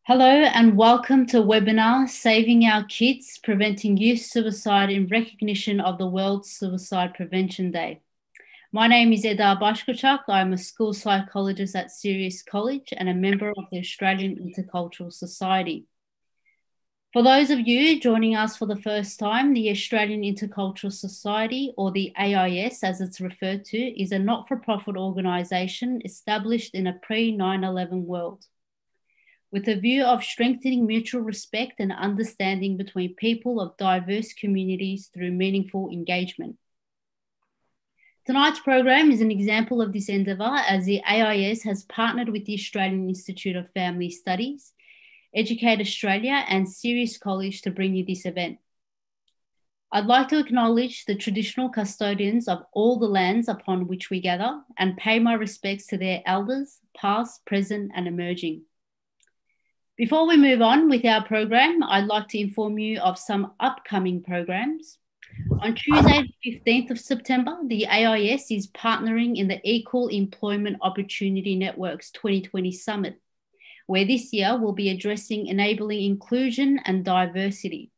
Hello and welcome to webinar Saving Our Kids, Preventing Youth Suicide in Recognition of the World Suicide Prevention Day. My name is Eda Bashkochak. I'm a school psychologist at Sirius College and a member of the Australian Intercultural Society. For those of you joining us for the first time, the Australian Intercultural Society, or the AIS as it's referred to, is a not-for-profit organisation established in a pre-9/11 world, with a view of strengthening mutual respect and understanding between people of diverse communities through meaningful engagement. Tonight's program is an example of this endeavour, as the AIS has partnered with the Australian Institute of Family Studies, Educate Australia and Sirius College to bring you this event. I'd like to acknowledge the traditional custodians of all the lands upon which we gather and pay my respects to their elders, past, present and emerging. Before we move on with our program, I'd like to inform you of some upcoming programs. On Tuesday, the 15th of September, the AIS is partnering in the Equal Employment Opportunity Network's 2020 Summit, where this year we'll be addressing enabling inclusion and diversity.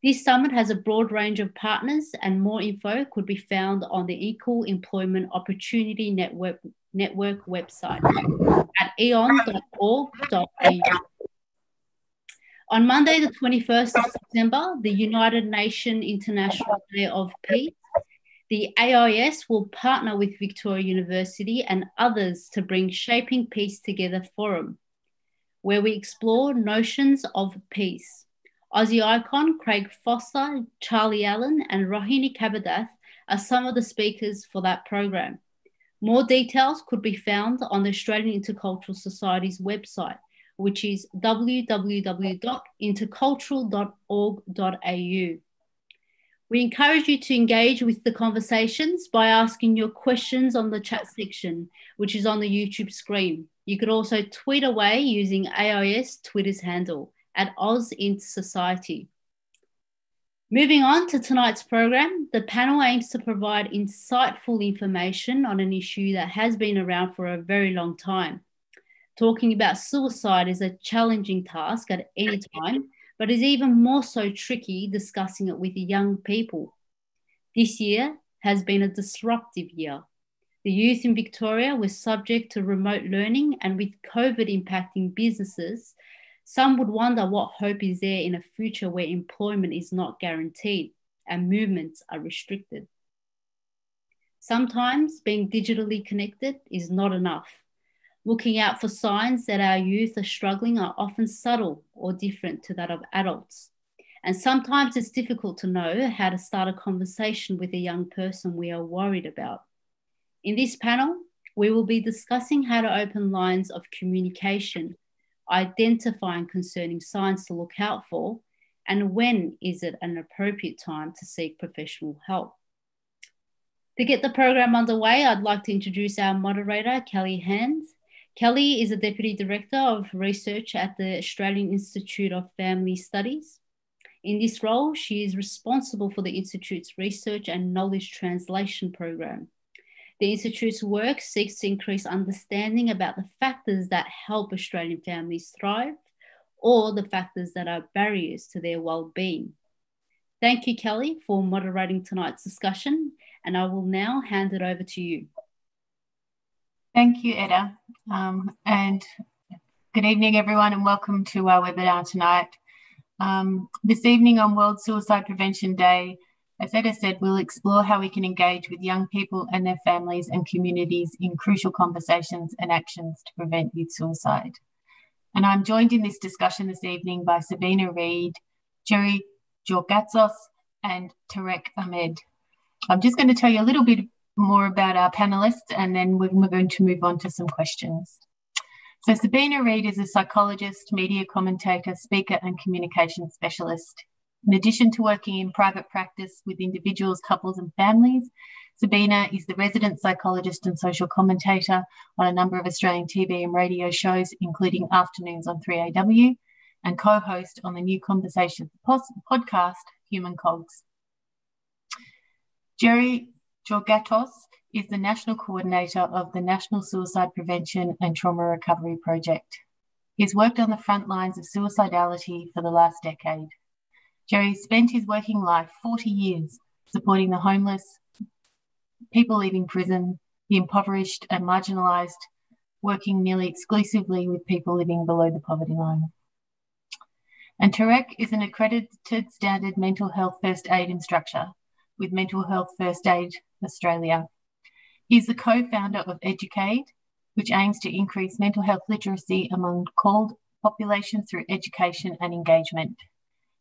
This summit has a broad range of partners, and more info could be found on the Equal Employment Opportunity Network website at eon.org.au. On Monday, the 21st of September, the United Nations International Day of Peace, the AIS will partner with Victoria University and others to bring Shaping Peace Together Forum, where we explore notions of peace. Aussie icon Craig Foster, Charlie Allen and Rohini Kabadath are some of the speakers for that program. More details could be found on the Australian Intercultural Society's website, which is www.intercultural.org.au. We encourage you to engage with the conversations by asking your questions on the chat section, which is on the YouTube screen. You could also tweet away using AIS Twitter's handle at AusIntSociety. Moving on to tonight's program, the panel aims to provide insightful information on an issue that has been around for a very long time. Talking about suicide is a challenging task at any time, but is even more so tricky discussing it with young people. This year has been a disruptive year. The youth in Victoria were subject to remote learning, and with COVID impacting businesses, some would wonder what hope is there in a future where employment is not guaranteed and movements are restricted. Sometimes being digitally connected is not enough. Looking out for signs that our youth are struggling are often subtle or different to that of adults. And sometimes it's difficult to know how to start a conversation with a young person we are worried about. In this panel, we will be discussing how to open lines of communication, identifying concerning signs to look out for, and when is it an appropriate time to seek professional help. To get the program underway, I'd like to introduce our moderator, Kelly Hands. Kelly is a Deputy Director of Research at the Australian Institute of Family Studies. In this role, she is responsible for the Institute's research and knowledge translation program. The Institute's work seeks to increase understanding about the factors that help Australian families thrive, or the factors that are barriers to their well-being. Thank you, Kelly, for moderating tonight's discussion, and I will now hand it over to you. Thank you, Eda. And good evening, everyone, and welcome to our webinar tonight. This evening on World Suicide Prevention Day, as Eda said, we'll explore how we can engage with young people and their families and communities in crucial conversations and actions to prevent youth suicide. And I'm joined in this discussion this evening by Sabina Reed, Gerry, Jorgatos, and Tareq Ahmed. I'm just going to tell you a little bit more about our panellists, and then we're going to move on to some questions. So Sabina Reed is a psychologist, media commentator, speaker and communication specialist. In addition to working in private practice with individuals, couples and families, Sabina is the resident psychologist and social commentator on a number of Australian TV and radio shows, including Afternoons on 3AW, and co-host on the New Conversations podcast, Human Cogs. Gerry Jorgatos is the National Coordinator of the National Suicide Prevention and Trauma Recovery Project. He has worked on the front lines of suicidality for the last decade. Gerry spent his working life, 40 years, supporting the homeless, people leaving prison, the impoverished and marginalised, working nearly exclusively with people living below the poverty line. And Tareq is an accredited standard mental health first aid instructor with Mental Health First Aid Australia. He is the co-founder of Educate, which aims to increase mental health literacy among CALD populations through education and engagement.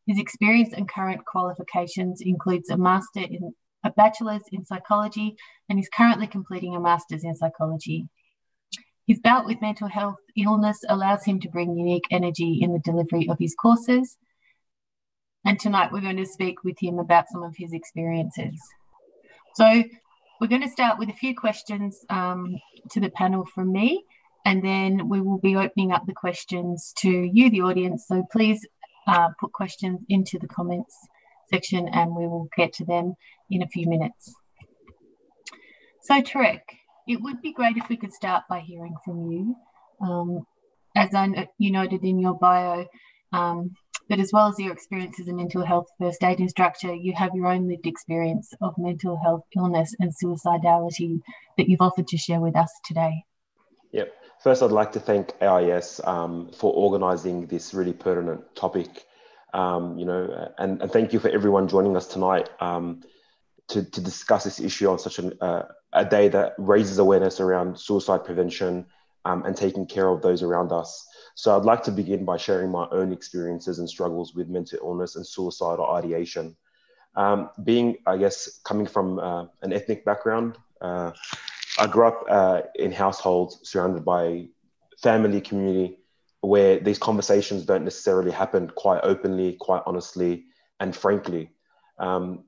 His experience and current qualifications includes a bachelor's in psychology, and is currently completing a master's in psychology. His bout with mental health illness allows him to bring unique energy in the delivery of his courses. And tonight we're going to speak with him about some of his experiences. So we're going to start with a few questions to the panel from me, and then we will be opening up the questions to you, the audience. So please put questions into the comments section and we will get to them in a few minutes. So Tareq, it would be great if we could start by hearing from you. As you noted in your bio, that as well as your experience as a mental health first aid instructor, you have your own lived experience of mental health illness and suicidality that you've offered to share with us today. Yep. First, I'd like to thank AIS for organising this really pertinent topic, and thank you for everyone joining us tonight to discuss this issue on such a day that raises awareness around suicide prevention and taking care of those around us. So I'd like to begin by sharing my own experiences and struggles with mental illness and suicidal ideation. Coming from an ethnic background, I grew up in households surrounded by family, community, where these conversations don't necessarily happen quite openly, quite honestly, and frankly. The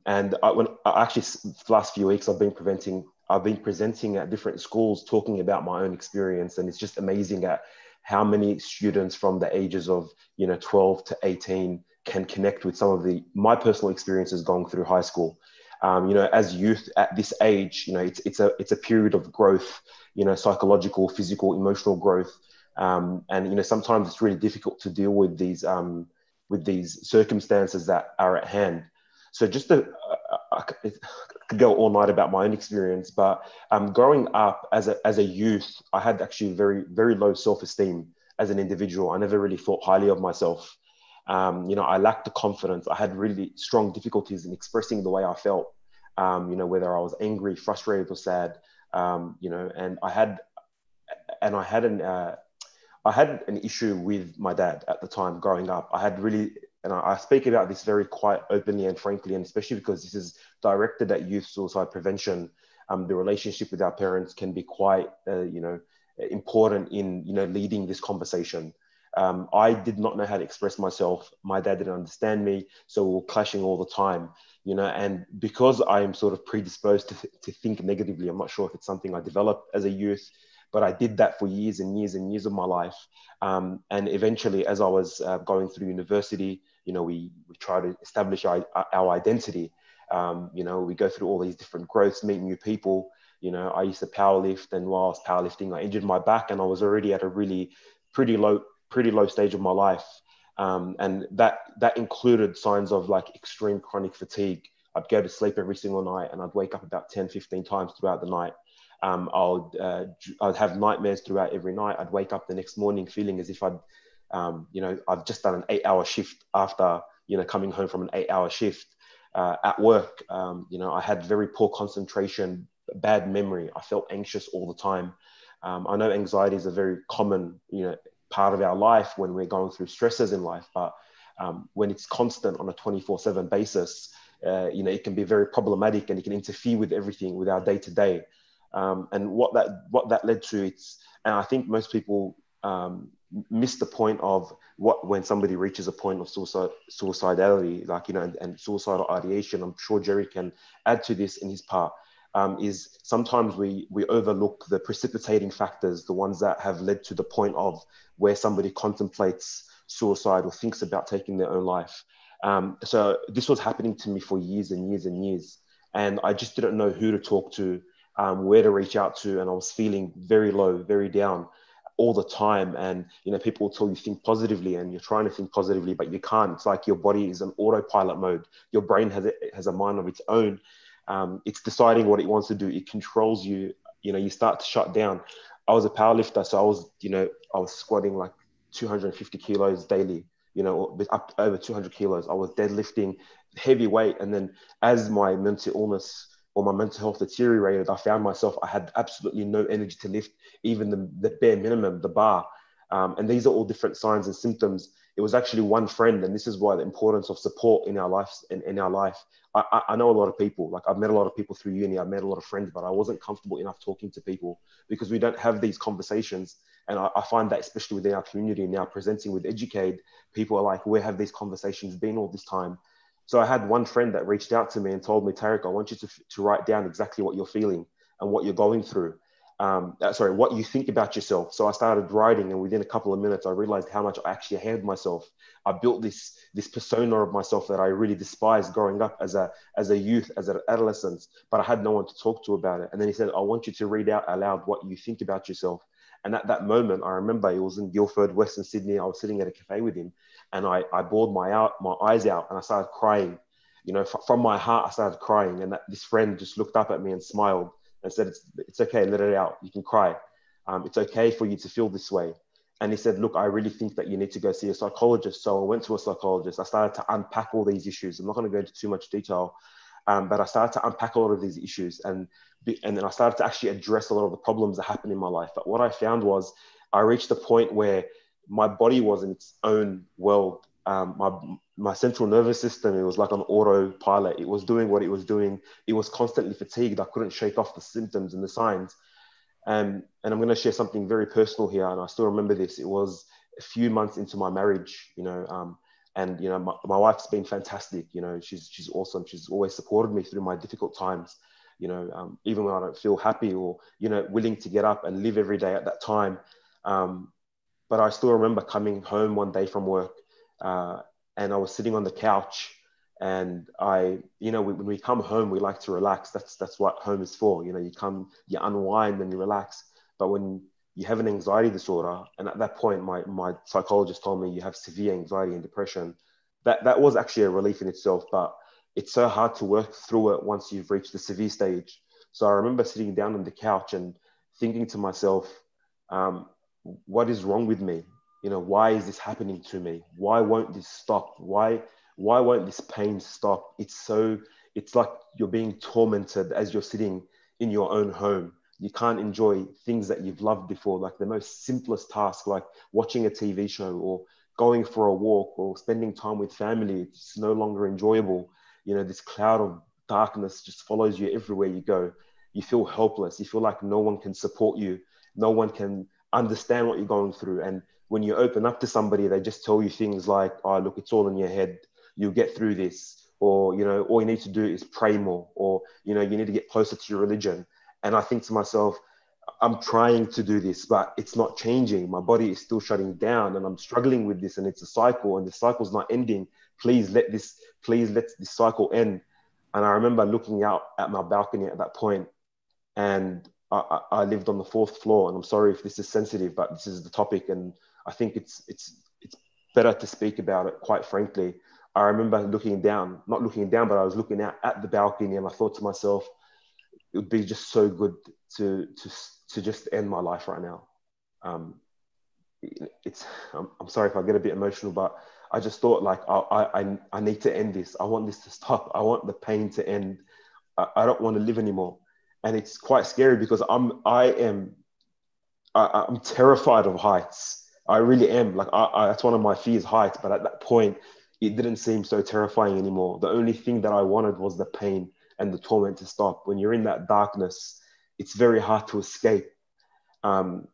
last few weeks, I've been presenting at different schools, talking about my own experience, and it's just amazing at how many students from the ages of 12 to 18 can connect with some of my personal experiences going through high school. As youth at this age, it's a period of growth, psychological, physical, emotional growth, and sometimes it's really difficult to deal with these circumstances that are at hand. So I could go all night about my own experience, but growing up as a youth, I had actually very, very low self-esteem as an individual. I never really thought highly of myself. I lacked the confidence. I had really strong difficulties in expressing the way I felt, whether I was angry, frustrated, or sad, and I had an issue with my dad at the time growing up. And I speak about this very quite openly and frankly, and especially because this is directed at youth suicide prevention. The relationship with our parents can be quite, important in, leading this conversation. I did not know how to express myself. My dad didn't understand me, so we were clashing all the time, and because I am sort of predisposed to think negatively, I'm not sure if it's something I developed as a youth, but I did that for years and years and years of my life. And eventually, as I was going through university, we try to establish our identity. We go through all these different growths, meet new people. I used to powerlift, and while I was powerlifting, I injured my back, and I was already at a really pretty low stage of my life. And that included signs of like extreme chronic fatigue. I'd go to sleep every single night, and I'd wake up about 10, 15 times throughout the night. I'd have nightmares throughout every night. I'd wake up the next morning feeling as if I've just done an 8-hour shift after, coming home from an 8-hour shift at work. I had very poor concentration, bad memory. I felt anxious all the time. I know anxiety is a very common, part of our life when we're going through stresses in life, but when it's constant on a 24/7 basis, it can be very problematic, and it can interfere with everything, with our day to day. And what that led to, and I think most people miss the point of when somebody reaches a point of suicidality, and suicidal ideation. I'm sure Gerry can add to this in his part. Is sometimes we overlook the precipitating factors, the ones that have led to the point of where somebody contemplates suicide or thinks about taking their own life. So this was happening to me for years and years and years, and I just didn't know who to talk to, where to reach out to, and I was feeling very low, very down. all the time. And, you know, people will tell you think positively, and you're trying to think positively, but you can't. It's like your body is in autopilot mode. Your brain has a mind of its own. It's deciding what it wants to do. It controls you. You know, you start to shut down. I was a powerlifter, so I was squatting like 250 kilos daily, you know, up over 200 kilos. I was deadlifting heavy weight. And then as my mental illness or my mental health deteriorated, I found myself, I had absolutely no energy to lift even the bare minimum, the bar. And these are all different signs and symptoms. It was actually one friend, and this is why the importance of support in our lives, in our life. I know a lot of people, like I've met a lot of people through uni, I've met a lot of friends, but I wasn't comfortable enough talking to people because we don't have these conversations. And I find that especially within our community now, presenting with Educate, people are like, where have these conversations been all this time? So I had one friend that reached out to me and told me, Tareq, I want you to write down exactly what you're feeling and what you're going through. What you think about yourself. So I started writing, and within a couple of minutes, I realized how much I actually hated myself. I built this persona of myself that I really despised growing up as a youth, as an adolescent, but I had no one to talk to about it. And then he said, I want you to read out aloud what you think about yourself. And at that moment, I remember it was in Guildford, Western Sydney. I was sitting at a cafe with him, and I bawled my eyes out, and I started crying. You know, from my heart, I started crying. And this friend just looked up at me and smiled and said, it's okay, let it out. You can cry. It's okay for you to feel this way. And he said, look, I really think that you need to go see a psychologist. So I went to a psychologist. I started to unpack all these issues. I'm not going to go into too much detail, but I started to unpack a lot of these issues. And then I started to actually address a lot of the problems that happened in my life. But what I found was I reached a point where my body was in its own world. My central nervous system, it was like on autopilot. It was doing what it was doing. It was constantly fatigued. I couldn't shake off the symptoms and the signs. And I'm going to share something very personal here. And I still remember this. It was a few months into my marriage, you know, and, you know, my wife's been fantastic. You know, she's awesome. She's always supported me through my difficult times, you know, even when I don't feel happy or, you know, willing to get up and live every day at that time. But I still remember coming home one day from work, and I was sitting on the couch, and you know, when we come home, we like to relax. That's what home is for. You know, you unwind and you relax. But when you have an anxiety disorder, and at that point, my psychologist told me you have severe anxiety and depression. That was actually a relief in itself, but it's so hard to work through it once you've reached the severe stage. So I remember sitting down on the couch and thinking to myself, what is wrong with me? You know, why is this happening to me? Why won't this stop? Why won't this pain stop? It's like you're being tormented as you're sitting in your own home. You can't enjoy things that you've loved before, like the most simplest task, like watching a TV show or going for a walk or spending time with family. It's no longer enjoyable. You know, this cloud of darkness just follows you everywhere you go. You feel helpless. You feel like no one can support you. No one can understand what you're going through. And when you open up to somebody, they just tell you things like, oh, look, it's all in your head. You'll get through this. Or, you know, all you need to do is pray more. Or, you know, you need to get closer to your religion. And I think to myself, I'm trying to do this, but it's not changing. My body is still shutting down, and I'm struggling with this, and it's a cycle, and the cycle's not ending. Please let this cycle end. And I remember looking out at my balcony at that point, and I lived on the fourth floor. And I'm sorry if this is sensitive, but this is the topic, and I think it's better to speak about it, quite frankly. I remember not looking down, but I was looking out at the balcony, and I thought to myself, it would be just so good to just end my life right now. I'm sorry if I get a bit emotional, but I just thought, like, I need to end this. I want this to stop. I want the pain to end. I don't want to live anymore. And it's quite scary because I'm terrified of heights. I really am. Like, that's one of my fears, heights. But at that point, it didn't seem so terrifying anymore. The only thing that I wanted was the pain and the torment to stop. When you're in that darkness, it's very hard to escape. But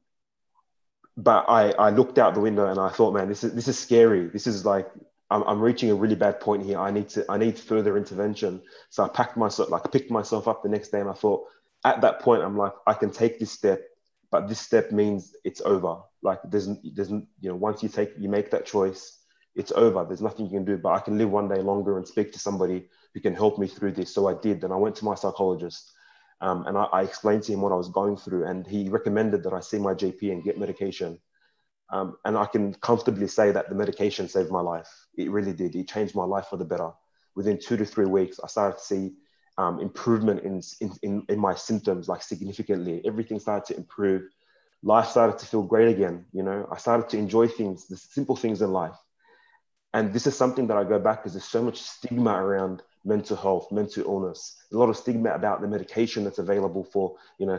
I looked out the window and I thought, man, this is scary. This is like, I'm reaching a really bad point here. I need further intervention. So I picked myself up the next day, and I thought, at that point, I'm like, I can take this step, but this step means it's over. Like, there's you know, once you make that choice, it's over. There's nothing you can do, but I can live one day longer and speak to somebody who can help me through this. So I did, and I went to my psychologist. And I explained to him what I was going through, and he recommended that I see my GP and get medication. And I can comfortably say that the medication saved my life. It really did. It changed my life for the better. Within 2 to 3 weeks, I started to see improvement in my symptoms, like significantly. Everything started to improve. Life started to feel great again. You know, I started to enjoy things, the simple things in life. And this is something that I go back because there's so much stigma around mental health, mental illness. There's a lot of stigma about the medication that's available for, you know,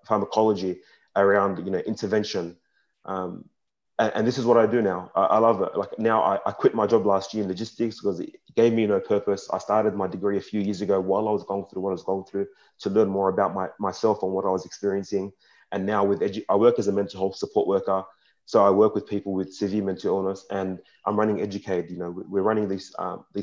pharmacology around, you know, intervention. And this is what I do now. I love it. Like now I quit my job last year in logistics because it gave me no purpose. I started my degree a few years ago while I was going through what I was going through to learn more about myself and what I was experiencing. And now I work as a mental health support worker. So I work with people with severe mental illness, and I'm running Educate. You know, we're running these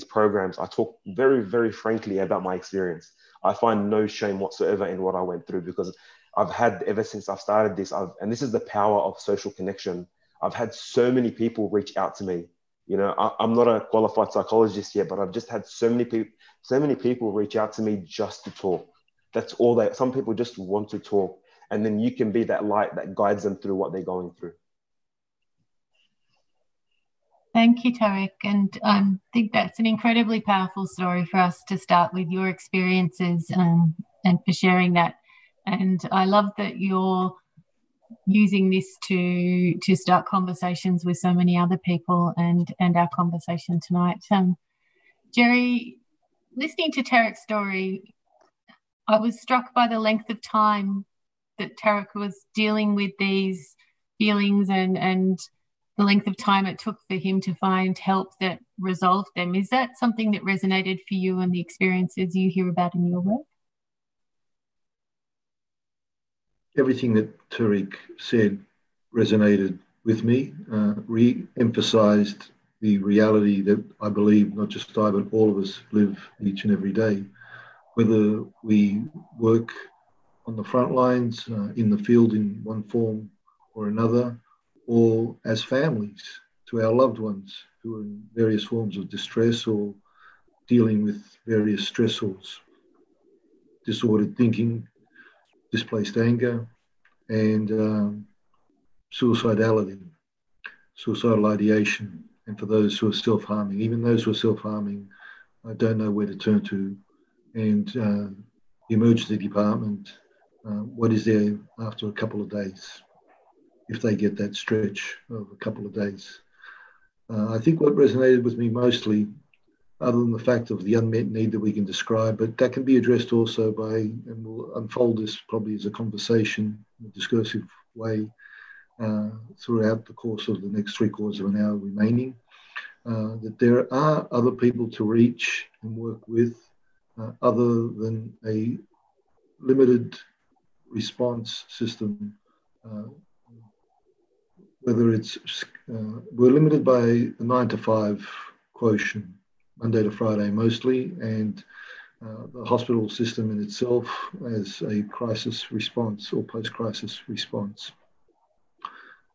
programs. I talk very, very frankly about my experience. I find no shame whatsoever in what I went through because I've had, ever since I've started this, and this is the power of social connection. I've had so many people reach out to me. You know, I'm not a qualified psychologist yet, but I've just had so many people reach out to me just to talk. That's all some people just want to talk. And then you can be that light that guides them through what they're going through. Thank you, Tareq. And I think that's an incredibly powerful story for us to start with, your experiences and for sharing that. And I love that you're using this to start conversations with so many other people and our conversation tonight. Gerry, listening to Tareq's story, I was struck by the length of time that Tareq was dealing with these feelings and the length of time it took for him to find help that resolved them. Is that something that resonated for you and the experiences you hear about in your work? Everything that Tareq said resonated with me, re-emphasised the reality that I believe not just I but all of us live each and every day. Whether we work on the front lines, in the field in one form or another, or as families to our loved ones who are in various forms of distress or dealing with various stressors, disordered thinking, displaced anger, and suicidality, suicidal ideation. And for those who are self-harming, even those who are self-harming, don't know where to turn to. And the emergency department, what is there after a couple of days, if they get that stretch of a couple of days? I think what resonated with me mostly, other than the fact of the unmet need that we can describe, but that can be addressed also by, and we'll unfold this probably as a conversation in a discursive way throughout the course of the next 3/4 of an hour remaining, that there are other people to reach and work with other than a limited response system. Whether it's, we're limited by a 9 to 5 quotient, Monday to Friday mostly, and the hospital system in itself as a crisis response or post-crisis response.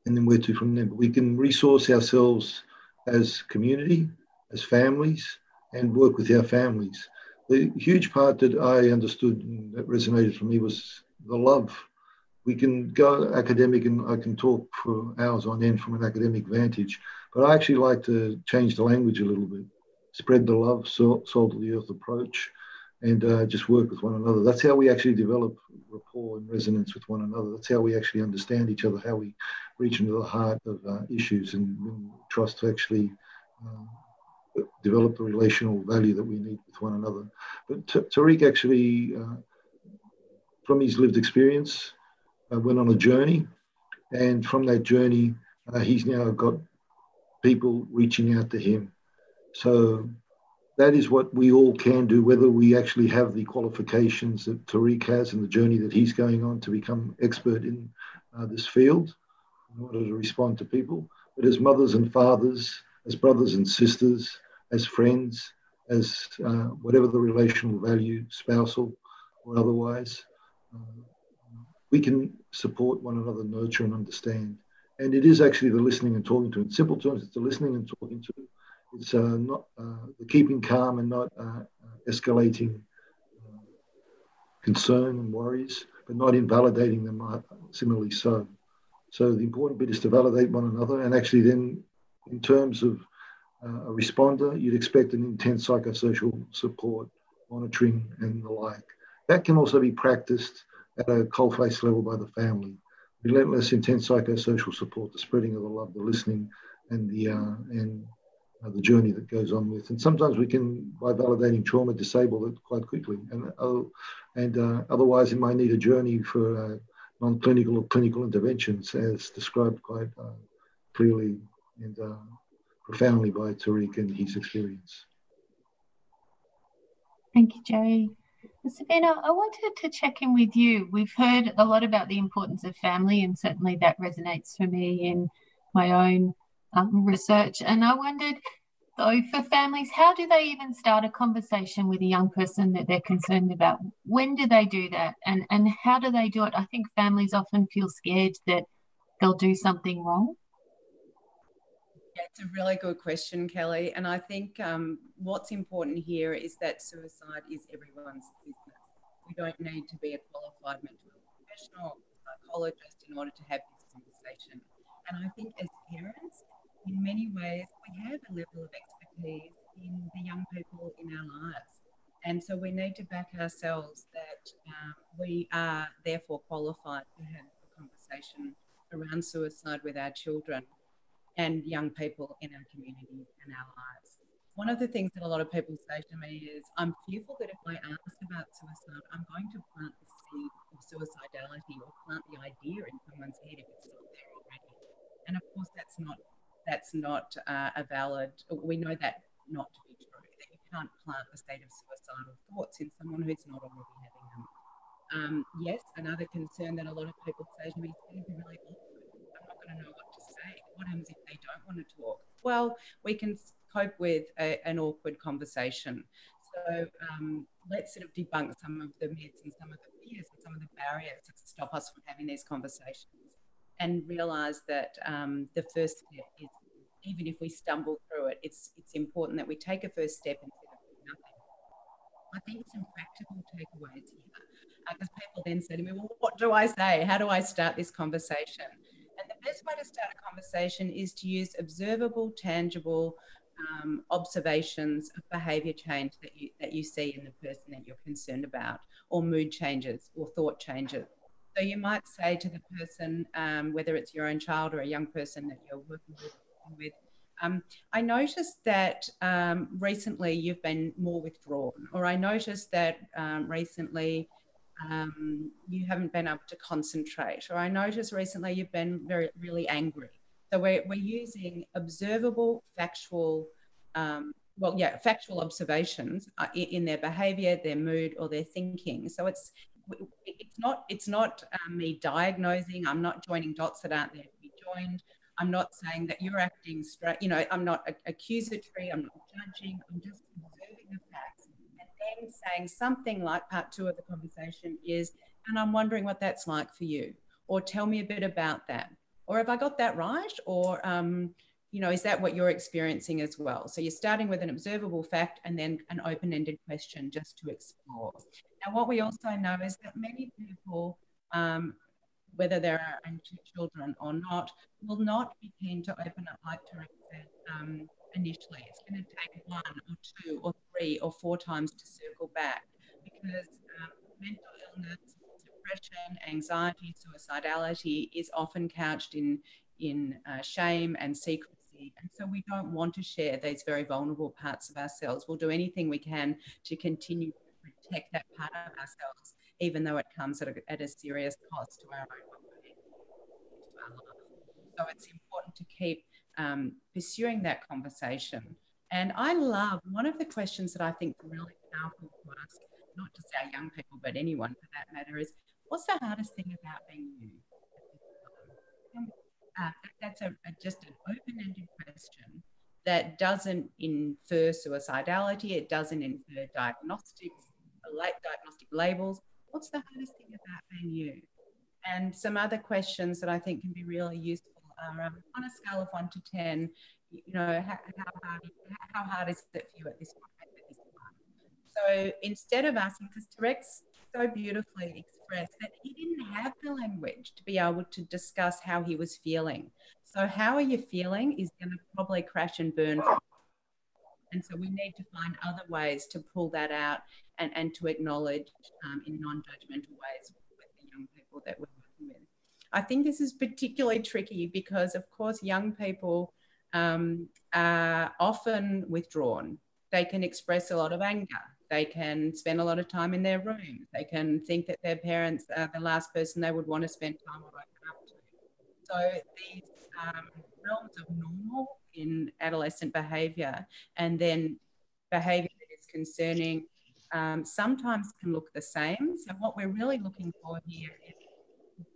And then where to from there? But we can resource ourselves as community, as families, and work with our families. The huge part that I understood and that resonated for me was the love. We can go academic, and I can talk for hours on end from an academic vantage, but I actually like to change the language a little bit, spread the love, salt of the earth approach, and just work with one another. That's how we actually develop rapport and resonance with one another. That's how we actually understand each other, how we reach into the heart of issues and trust to actually develop the relational value that we need with one another. But Tareq actually, from his lived experience, went on a journey, and from that journey, he's now got people reaching out to him. So that is what we all can do, whether we actually have the qualifications that Tareq has and the journey that he's going on to become expert in this field in order to respond to people. But as mothers and fathers, as brothers and sisters, as friends, as whatever the relational value, spousal or otherwise, we can support one another, nurture and understand. And it is actually the listening and talking to. In simple terms, it's the listening and talking to. It's not the keeping calm and not escalating concern and worries, but not invalidating them similarly so. So the important bit is to validate one another, and actually then in terms of a responder, you'd expect an intense psychosocial support, monitoring and the like. That can also be practiced at a coalface level by the family. Relentless, intense psychosocial support, the spreading of the love, the listening, and the journey that goes on with. And sometimes we can, by validating trauma, disable it quite quickly. And otherwise, it might need a journey for non-clinical or clinical interventions, as described quite clearly and profoundly by Tareq and his experience. Thank you, Gerry. Sabina, I wanted to check in with you. We've heard a lot about the importance of family, and certainly that resonates for me in my own research. And I wondered, though, for families, how do they even start a conversation with a young person that they're concerned about? When do they do that? And how do they do it? I think families often feel scared that they'll do something wrong. Yeah, it's a really good question, Kelly. And I think what's important here is that suicide is everyone's business. We don't need to be a qualified mental health professional, psychologist in order to have this conversation. And I think as parents, in many ways, we have a level of expertise in the young people in our lives. And so we need to back ourselves that we are therefore qualified to have a conversation around suicide with our children and young people in our community and our lives. One of the things that a lot of people say to me is, I'm fearful that if I ask about suicide, I'm going to plant the seed of suicidality or plant the idea in someone's head if it's not there already. And of course, that's not a valid, we know that not to be true, that you can't plant the state of suicidal thoughts in someone who's not already having them. Yes, another concern that a lot of people say to me is going to be really awkward. I'm not going to know what to say. What happens if they don't want to talk? Well, we can cope with an awkward conversation. So let's sort of debunk some of the myths and some of the fears and some of the barriers that stop us from having these conversations, and realise that the first step is, even if we stumble through it, it's important that we take a first step instead of doing nothing. I think some practical takeaways here, because people then say to me, well, what do I say? How do I start this conversation? And the best way to start a conversation is to use observable, tangible observations of behaviour change that you see in the person that you're concerned about, or mood changes or thought changes. So you might say to the person, whether it's your own child or a young person that you're working with, I noticed that recently you've been more withdrawn, or I noticed that recently you haven't been able to concentrate, or I noticed recently you've been really angry. So we're using observable, factual, factual observations in their behaviour, their mood, or their thinking. So it's not me diagnosing. I'm not joining dots that aren't there to be joined. I'm not saying that you're acting straight. I'm not accusatory. I'm not judging. I'm just observing the facts. And then saying something like part two of the conversation is, and I'm wondering what that's like for you, or tell me a bit about that, or have I got that right, or is that what you're experiencing as well? So you're starting with an observable fact and then an open-ended question just to explore. Now, what we also know is that many people, whether they're our children or not, will not be keen to open up, like Tareq said initially. It's going to take 1 or 2 or 3 or 4 times to circle back, because mental illness, depression, anxiety, suicidality is often couched in shame and secrecy. And so we don't want to share these very vulnerable parts of ourselves. We'll do anything we can to continue to protect that part of ourselves, even though it comes at a serious cost to our own well-being, to our life. So it's important to keep pursuing that conversation. And I love, one of the questions that I think is really powerful to ask, not just our young people, but anyone for that matter, is, what's the hardest thing about being you at this time? That's just an open-ended question that doesn't infer suicidality. It doesn't infer diagnostic labels. What's the hardest thing about being you? And some other questions that I think can be really useful are, on a scale of 1 to 10, how hard is it for you at this time? So instead of asking, because Tareq's so beautifully expressed that he didn't have the language to be able to discuss how he was feeling. So how are you feeling is going to probably crash and burn. And so we need to find other ways to pull that out and to acknowledge in non-judgmental ways with the young people that we're working with. I think this is particularly tricky because, of course, young people are often withdrawn. They can express a lot of anger. They can spend a lot of time in their room. They can think that their parents are the last person they would want to spend time with. So these realms of normal in adolescent behaviour and then behaviour that is concerning sometimes can look the same. So what we're really looking for here is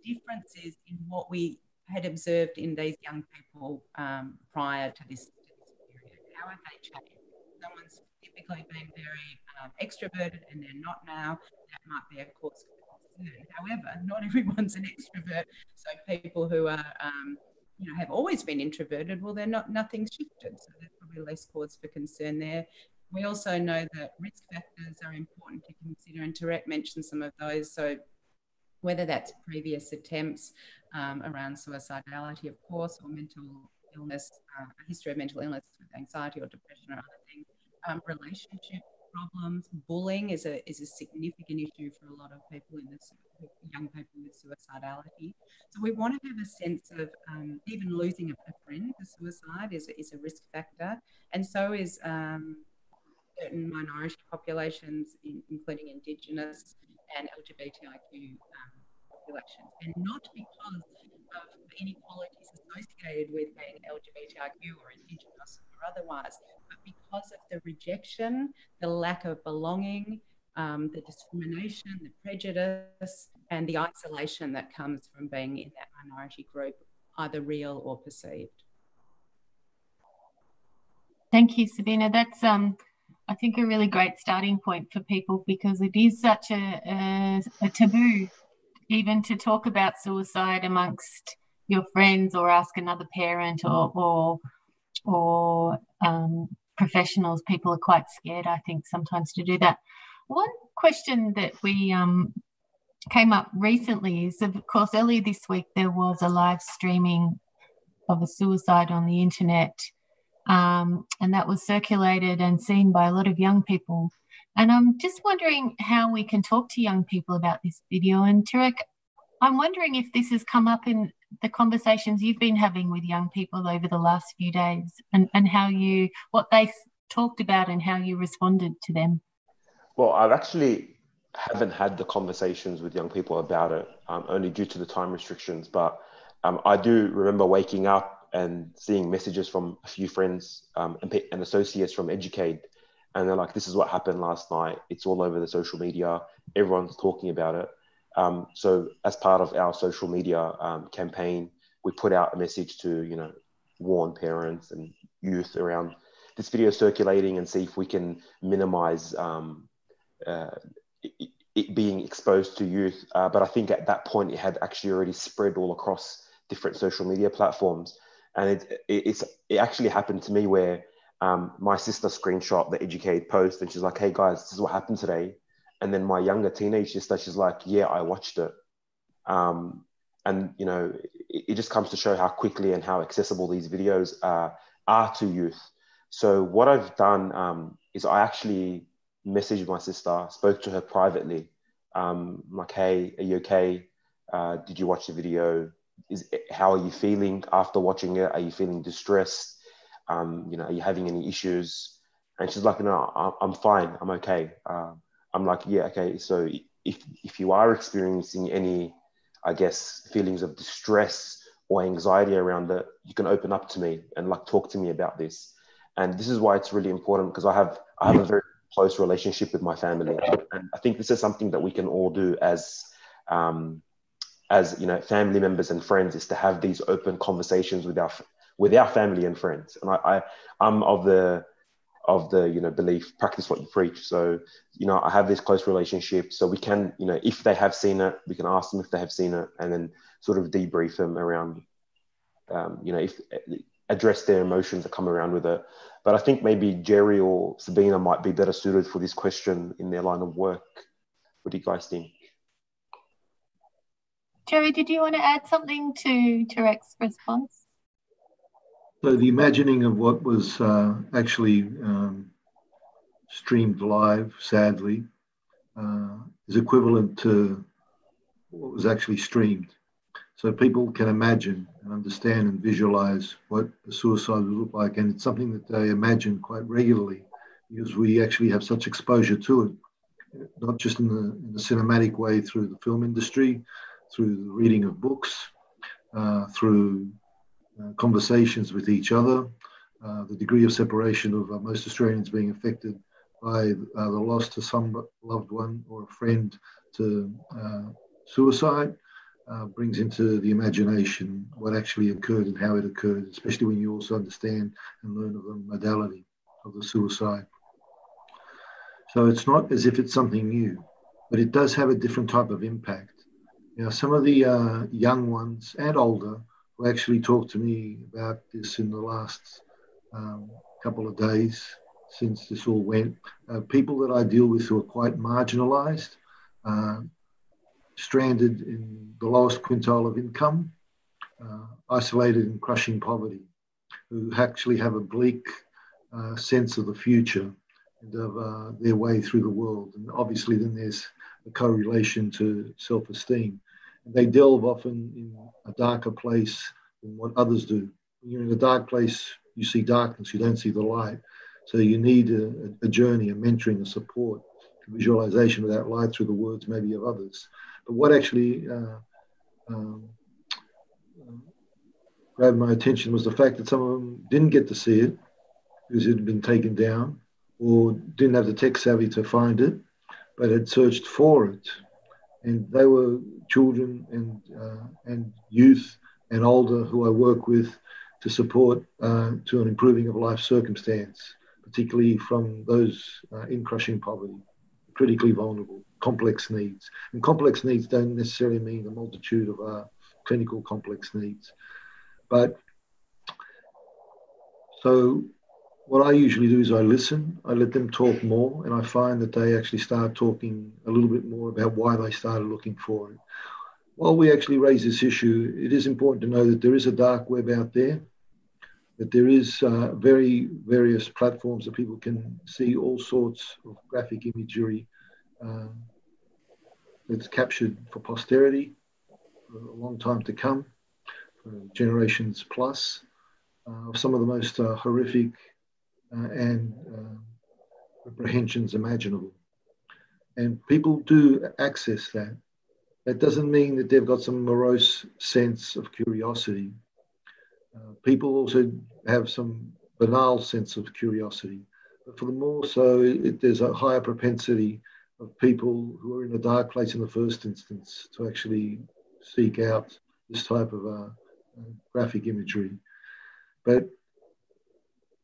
differences in what we had observed in these young people prior to this period. How have they changed? Someone's typically been very extroverted and they're not now. That might be a cause for concern. However, not everyone's an extrovert. So people who are, have always been introverted, well, nothing's shifted. So there's probably less cause for concern there. We also know that risk factors are important to consider, and Tareq mentioned some of those. So whether that's previous attempts around suicidality, of course, or mental illness, a history of mental illness with anxiety or depression or other things, relationship problems, bullying is a significant issue for a lot of people in this, young people with suicidality. So we want to have a sense of even losing a friend to suicide is a risk factor, and so is certain minority populations, including Indigenous and LGBTIQ populations, and not because of inequalities associated with being LGBTIQ or Indigenous or otherwise, but because of the rejection, the lack of belonging, the discrimination, the prejudice, and the isolation that comes from being in that minority group, either real or perceived. Thank you, Sabina. That's I think a really great starting point for people, because it is such a taboo even to talk about suicide amongst your friends or ask another parent or professionals. People are quite scared, I think, sometimes to do that. One question that we came up recently is, of course, earlier this week there was a live streaming of a suicide on the internet, and that was circulated and seen by a lot of young people. And I'm just wondering how we can talk to young people about this video. And Tareq, I'm wondering if this has come up in the conversations you've been having with young people over the last few days, and what they talked about and how you responded to them. Well, I've actually haven't had the conversations with young people about it, only due to the time restrictions. But I do remember waking up and seeing messages from a few friends and associates from Educate. And they're like, this is what happened last night. It's all over the social media. Everyone's talking about it. So as part of our social media campaign, we put out a message to, warn parents and youth around this video circulating and see if we can minimize it being exposed to youth. But I think at that point, it had actually already spread all across different social media platforms. And it actually happened to me where my sister screenshot the Educate post and she's like, hey guys, this is what happened today. And then my younger teenage sister, she's like, yeah, I watched it. And, it just comes to show how quickly and how accessible these videos are to youth. So what I've done is I actually messaged my sister, spoke to her privately. Like, hey, are you okay? Did you watch the video? How are you feeling after watching it? Are you feeling distressed? Are you having any issues? And she's like, no, I'm fine. I'm okay. I'm like, yeah, okay. So if you are experiencing any, I guess, feelings of distress or anxiety around it, you can open up to me and talk to me about this. And this is why it's really important, because I have a very close relationship with my family. And I think this is something that we can all do as family members and friends, is to have these open conversations with our family and friends. And I'm of the belief, practice what you preach. So, I have this close relationship, so we can, if they have seen it, we can ask them if they have seen it, and then sort of debrief them around, if address their emotions that come around with it. But I think maybe Gerry or Sabina might be better suited for this question in their line of work. What do you guys think? Gerry, did you want to add something to Tareq's response? So the imagining of what was actually streamed live, sadly, is equivalent to what was actually streamed. So people can imagine and understand and visualize what a suicide would look like. And it's something that they imagine quite regularly because we actually have such exposure to it, not just in the cinematic way through the film industry, through the reading of books, through conversations with each other, the degree of separation of most Australians being affected by the loss to some loved one or a friend to suicide. Brings into the imagination what actually occurred and how it occurred, especially when you also understand and learn of the modality of the suicide. So it's not as if it's something new, but it does have a different type of impact. You know, some of the young ones and older who actually talked to me about this in the last couple of days since this all went, people that I deal with who are quite marginalised, stranded in the lowest quintile of income, isolated in crushing poverty, who actually have a bleak sense of the future and of their way through the world. And obviously then there's a correlation to self-esteem. And they delve often in a darker place than what others do. When you're in a dark place, you see darkness, you don't see the light. So you need a journey, a mentoring, a support, a visualization of that light through the words maybe of others. But what actually grabbed my attention was the fact that some of them didn't get to see it because it had been taken down or didn't have the tech savvy to find it, but had searched for it. And they were children and youth and older who I work with to support to an improving of life circumstance, particularly from those in crushing poverty, critically vulnerable, complex needs. And complex needs don't necessarily mean a multitude of clinical complex needs. But so what I usually do is I listen, I let them talk more, and I find that they actually start talking a little bit more about why they started looking for it. While we actually raise this issue, it is important to know that there is a dark web out there, that there is very various platforms that people can see all sorts of graphic imagery that's captured for posterity for a long time to come, for generations plus, of some of the most horrific and reprehensions imaginable. And people do access that. That doesn't mean that they've got some morose sense of curiosity. People also have some banal sense of curiosity. But for the more so, there's a higher propensity of people who are in a dark place in the first instance to actually seek out this type of graphic imagery. But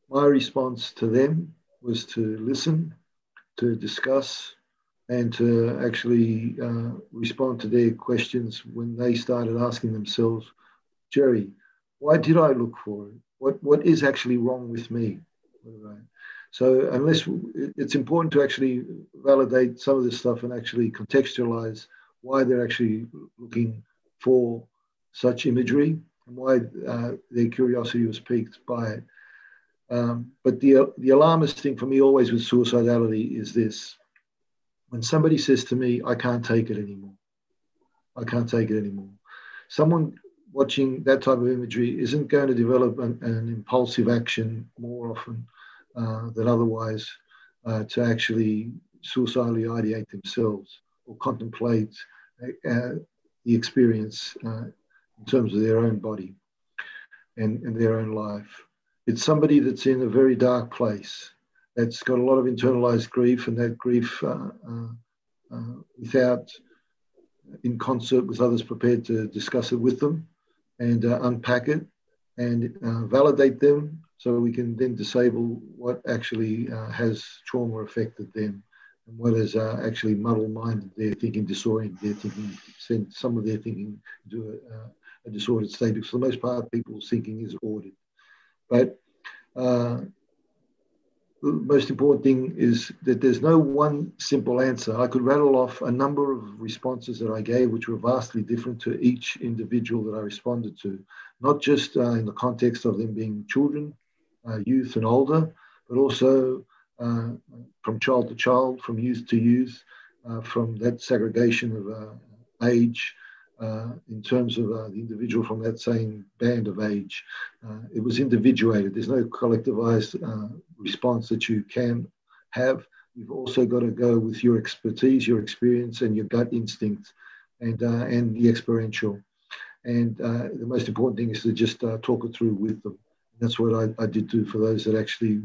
my response to them was to listen, to discuss, and to actually respond to their questions when they started asking themselves, Gerry, why did I look for it? What is actually wrong with me? So unless it's important to actually validate some of this stuff and actually contextualize why they're actually looking for such imagery and why their curiosity was piqued by it. But the alarmist thing for me always with suicidality is this. When somebody says to me, I can't take it anymore. I can't take it anymore. Someone watching that type of imagery isn't going to develop an impulsive action more often than otherwise to actually suicidally ideate themselves or contemplate the experience in terms of their own body and their own life. It's somebody that's in a very dark place, that's got a lot of internalized grief, and that grief without, in concert with others prepared to discuss it with them and unpack it and validate them so we can then disable what actually has trauma affected them and what has actually muddle-minded their thinking, disoriented their thinking, sent some of their thinking into a disordered state, because for the most part, people's thinking is ordered. But the most important thing is that there's no one simple answer. I could rattle off a number of responses that I gave, which were vastly different to each individual that I responded to, not just in the context of them being children, youth and older, but also from child to child, from youth to youth, from that segregation of age, in terms of the individual from that same band of age. It was individuated. There's no collectivized response that you can have. You've also got to go with your expertise, your experience, and your gut instinct, and the experiential. And the most important thing is to just talk it through with them. That's what I did do for those that actually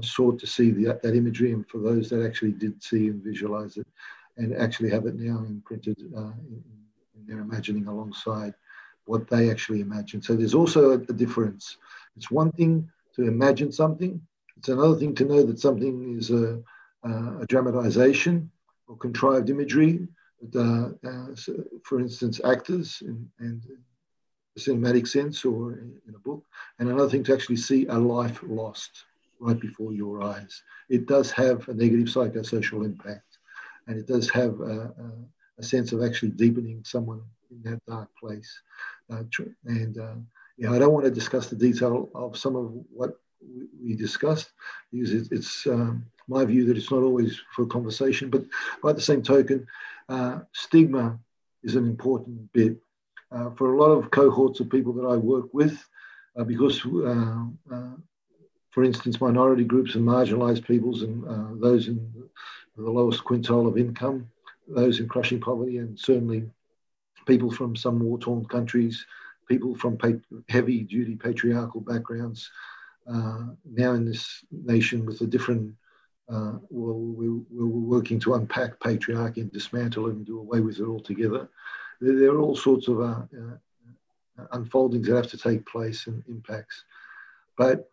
sought to see that imagery, and for those that actually did see and visualize it, and actually have it now imprinted in their imagining alongside what they actually imagine. So there's also a difference. It's one thing to imagine something. It's another thing to know that something is a dramatization or contrived imagery. For instance, actors in a cinematic sense or in a book. And another thing to actually see a life lost right before your eyes. It does have a negative psychosocial impact. And it does have a sense of actually deepening someone in that dark place. I don't want to discuss the detail of some of what we discussed, because it's my view that it's not always for conversation, but by the same token, stigma is an important bit. For a lot of cohorts of people that I work with, because, for instance, minority groups and marginalised peoples and those in the lowest quintile of income, those in crushing poverty, and certainly people from some war-torn countries, people from heavy-duty patriarchal backgrounds, now in this nation with a different, we're working to unpack patriarchy and dismantle it and do away with it altogether. There are all sorts of unfoldings that have to take place and impacts. But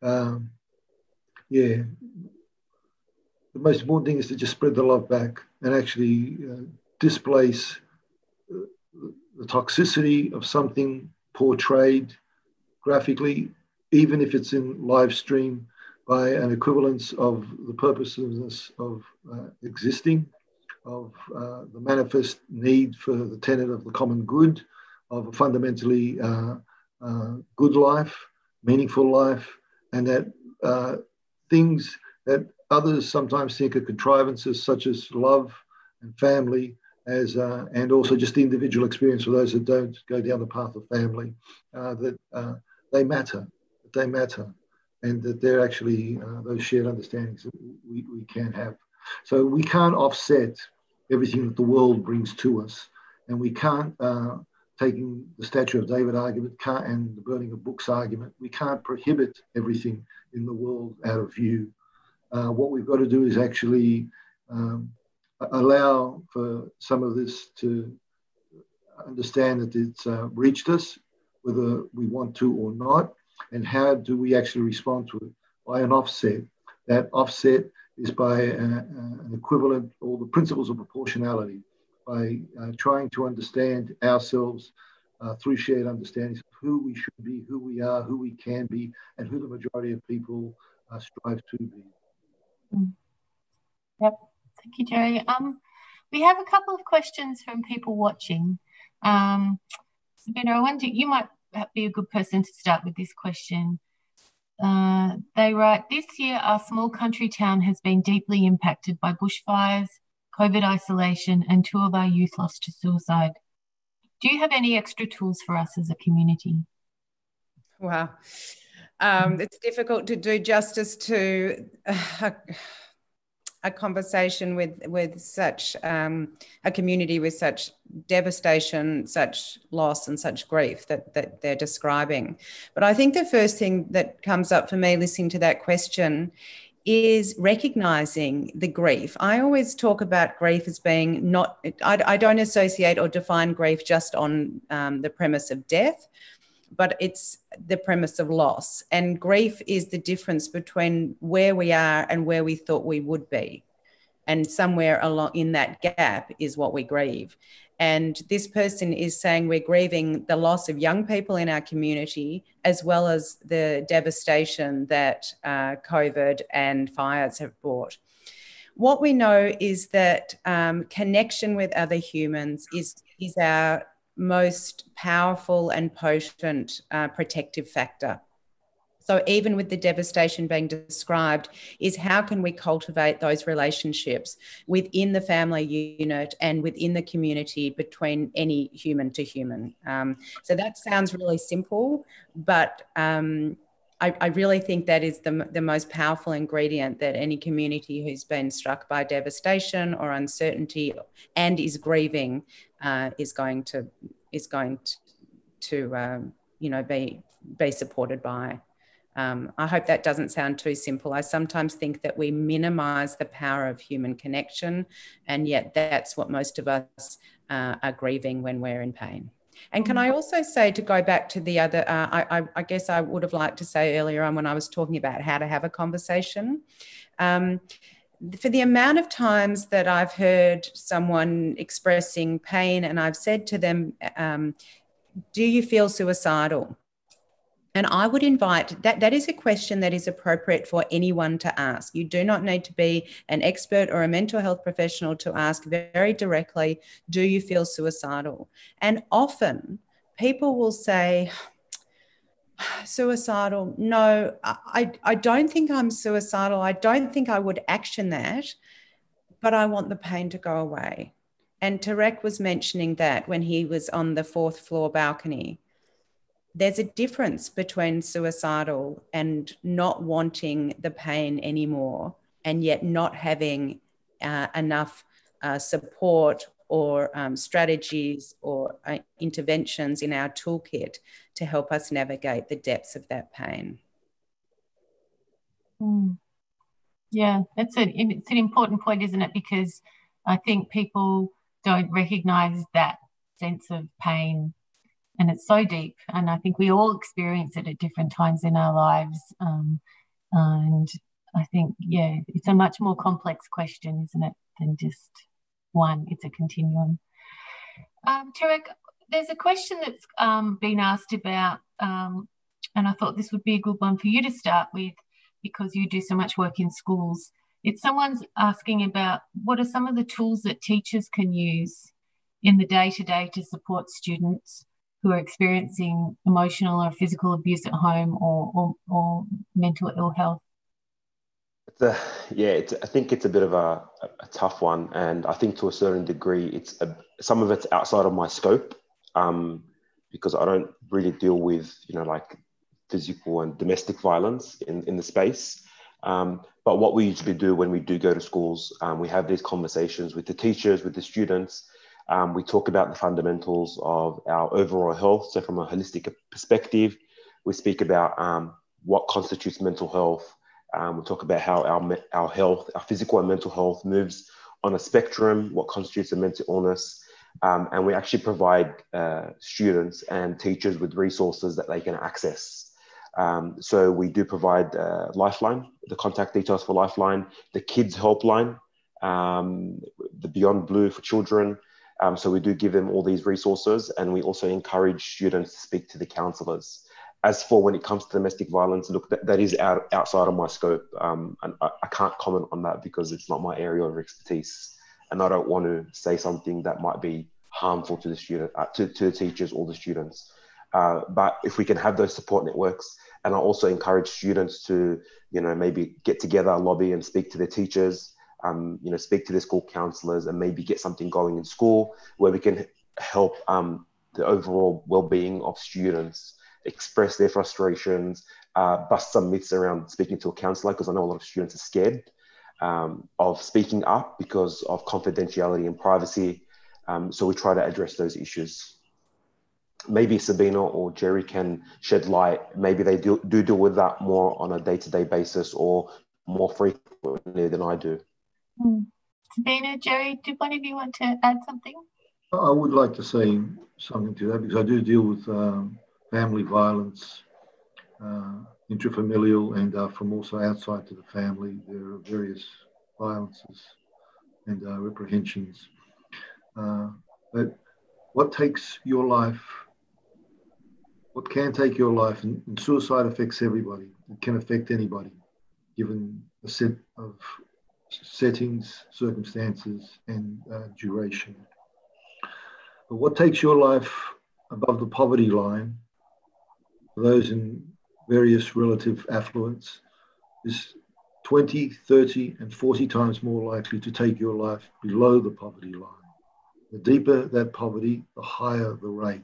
yeah, the most important thing is to just spread the love back and actually displace the toxicity of something portrayed graphically, even if it's in live stream, by an equivalence of the purposelessness of existing, of the manifest need for the tenet of the common good, of a fundamentally good life, meaningful life, and that things that others sometimes think are contrivances, such as love and family, and also just the individual experience for those that don't go down the path of family, that they matter, and that they're actually those shared understandings that we can have. So we can't offset everything that the world brings to us, and we can't, taking the Statue of David argument and the burning of books argument, we can't prohibit everything in the world out of view. What we've got to do is actually allow for some of this to understand that it's reached us, whether we want to or not, and how do we actually respond to it? By an offset. That offset is by an equivalent, or the principles of proportionality, by trying to understand ourselves through shared understandings of who we should be, who we are, who we can be, and who the majority of people strive to be. Yep. Thank you, Gerry. We have a couple of questions from people watching. Sabina, I wonder, you might be a good person to start with this question. They write, this year our small country town has been deeply impacted by bushfires, COVID isolation, and 2 of our youth lost to suicide. Do you have any extra tools for us as a community? Wow. It's difficult to do justice to a conversation with such a community with such devastation, such loss and such grief that they're describing. But I think the first thing that comes up for me listening to that question is recognizing the grief. I always talk about grief as being I don't associate or define grief just on the premise of death, but it's the premise of loss. And grief is the difference between where we are and where we thought we would be. And somewhere along in that gap is what we grieve. And this person is saying we're grieving the loss of young people in our community, as well as the devastation that COVID and fires have brought. What we know is that connection with other humans is our most powerful and potent protective factor. So even with the devastation being described, is how can we cultivate those relationships within the family unit and within the community between any human to human. So that sounds really simple, but I really think that is the most powerful ingredient that any community who's been struck by devastation or uncertainty and is grieving is going to be supported by. I hope that doesn't sound too simple. I sometimes think that we minimize the power of human connection, and yet that's what most of us are grieving when we're in pain. And can I also say, to go back to the other, I guess I would have liked to say earlier on when I was talking about how to have a conversation, for the amount of times that I've heard someone expressing pain and I've said to them, do you feel suicidal? And I would invite that is a question that is appropriate for anyone to ask. You do not need to be an expert or a mental health professional to ask very directly, do you feel suicidal? And often people will say, suicidal, no, I don't think I'm suicidal. I don't think I would action that, but I want the pain to go away. And Tareq was mentioning that when he was on the 4th floor balcony. There's a difference between suicidal and not wanting the pain anymore, and yet not having enough support or strategies or interventions in our toolkit to help us navigate the depths of that pain. Yeah, it's an important point, isn't it? Because I think people don't recognise that sense of pain. And it's so deep, and I think we all experience it at different times in our lives. And I think, yeah, it's a much more complex question, isn't it, than just one. It's a continuum. Tareq, there's a question that's been asked about, and I thought this would be a good one for you to start with because you do so much work in schools. It's someone's asking about what are some of the tools that teachers can use in the day-to-day to support students who are experiencing emotional or physical abuse at home or mental ill health? I think it's a bit of a tough one, and I think to a certain degree, some of it's outside of my scope, because I don't really deal with like physical and domestic violence in the space. But what we usually do when we do go to schools, we have these conversations with the teachers, with the students. We talk about the fundamentals of our overall health. So from a holistic perspective, we speak about what constitutes mental health. We talk about how our health, our physical and mental health moves on a spectrum, what constitutes a mental illness. And we actually provide students and teachers with resources that they can access. So we do provide Lifeline, the contact details for Lifeline, the Kids Helpline, the Beyond Blue for children. So we do give them all these resources, and we also encourage students to speak to the counsellors. As for when it comes to domestic violence, look, that is outside of my scope, and I can't comment on that because it's not my area of expertise, and I don't want to say something that might be harmful to the student, to the teachers or the students. But if we can have those support networks, and I also encourage students to, maybe get together, lobby, and speak to their teachers. Speak to the school counsellors and maybe get something going in school where we can help the overall well-being of students express their frustrations, bust some myths around speaking to a counsellor, because I know a lot of students are scared of speaking up because of confidentiality and privacy. So we try to address those issues. Maybe Sabina or Gerry can shed light. Maybe they do deal with that more on a day-to-day basis or more frequently than I do. Sabina, Gerry, do one of you want to add something? I would like to say something to that because I do deal with family violence, intrafamilial, and from also outside to the family. There are various violences and reprehensions. But what takes your life, what can take your life, and suicide affects everybody. It can affect anybody, given a set of settings, circumstances, and duration. But what takes your life above the poverty line, for those in various relative affluence, is 20, 30, and 40 times more likely to take your life below the poverty line. The deeper that poverty, the higher the rate.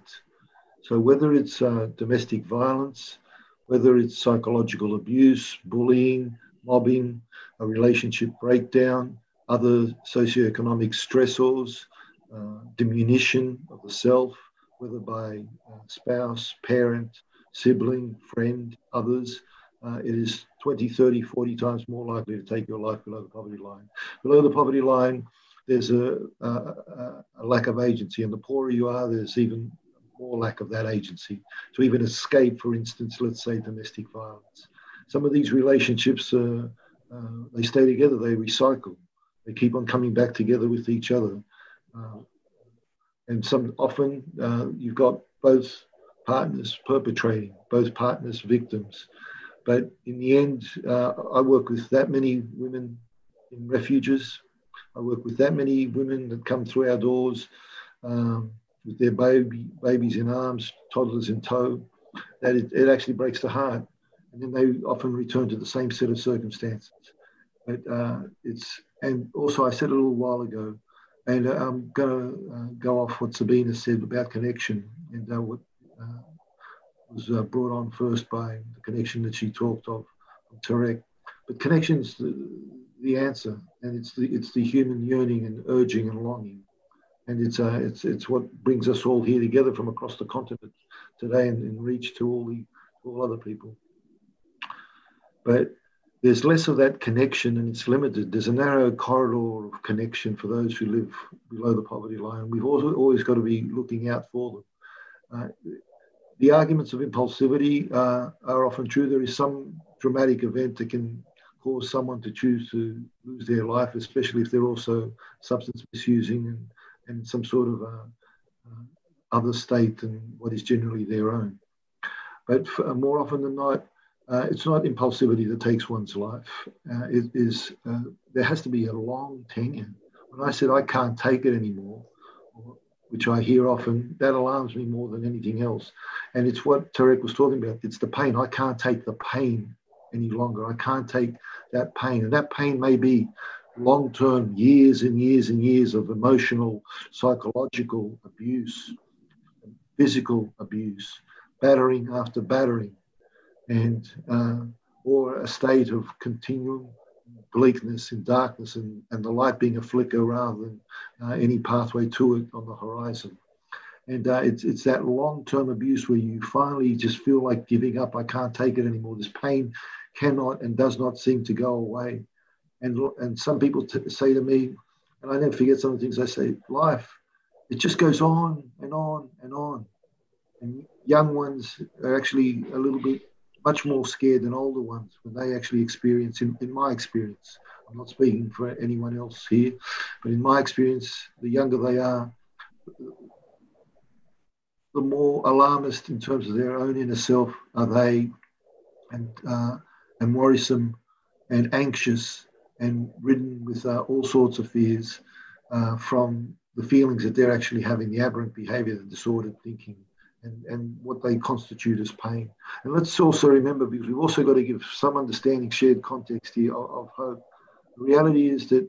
So whether it's domestic violence, whether it's psychological abuse, bullying, mobbing, a relationship breakdown, other socioeconomic stressors, diminution of the self, whether by spouse, parent, sibling, friend, others, it is 20, 30, 40 times more likely to take your life below the poverty line. Below the poverty line, there's a lack of agency, and the poorer you are, there's even more lack of that agency to even escape, for instance, let's say domestic violence. Some of these relationships, they stay together, they recycle, they keep on coming back together with each other. And often you've got both partners perpetrating, both partners victims. But in the end, I work with that many women in refuges. I work with that many women that come through our doors with their babies in arms, toddlers in tow, that it actually breaks the heart. And then they often return to the same set of circumstances. But and also I said a little while ago, and I'm going to go off what Sabina said about connection, and what was brought on first by the connection that she talked of Tareq. But connection's the answer, and it's the human yearning and urging and longing, and it's what brings us all here together from across the continent today, and reach to all other people. But there's less of that connection, and it's limited. There's a narrow corridor of connection for those who live below the poverty line. We've also always got to be looking out for them. The arguments of impulsivity are often true. There is some dramatic event that can cause someone to choose to lose their life, especially if they're also substance misusing and some sort of other state than what is generally their own. But more often than not, it's not impulsivity that takes one's life. It is there has to be a long tenure. When I said I can't take it anymore, which I hear often, that alarms me more than anything else. And it's what Tareq was talking about. It's the pain. I can't take the pain any longer. I can't take that pain. And that pain may be long-term, years and years and years of emotional, psychological abuse, physical abuse, battering after battering, and or a state of continual bleakness and darkness, and the light being a flicker rather than any pathway to it on the horizon. And it's that long-term abuse where you finally just feel like giving up. I can't take it anymore. This pain cannot and does not seem to go away. And some people say to me, and I never forget some of the things I say, life, it just goes on and on and on. And young ones are actually a little bit much more scared than older ones when they actually experience, in my experience, I'm not speaking for anyone else here, but in my experience, the younger they are, the more alarmist in terms of their own inner self are they, and worrisome and anxious and ridden with all sorts of fears from the feelings that they're actually having, the aberrant behavior, the disordered thinking, and what they constitute as pain. And let's also remember, because we've also got to give some understanding, shared context here of hope. The reality is that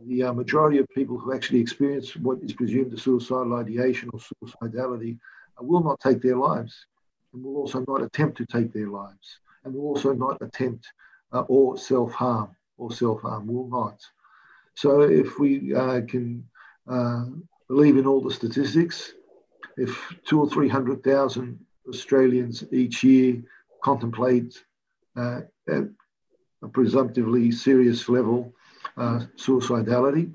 the majority of people who actually experience what is presumed a suicidal ideation or suicidality will not take their lives, and will also not attempt to take their lives, and will also not attempt or self-harm, will not. So if we can believe in all the statistics, if 200,000 or 300,000 Australians each year contemplate at a presumptively serious level suicidality,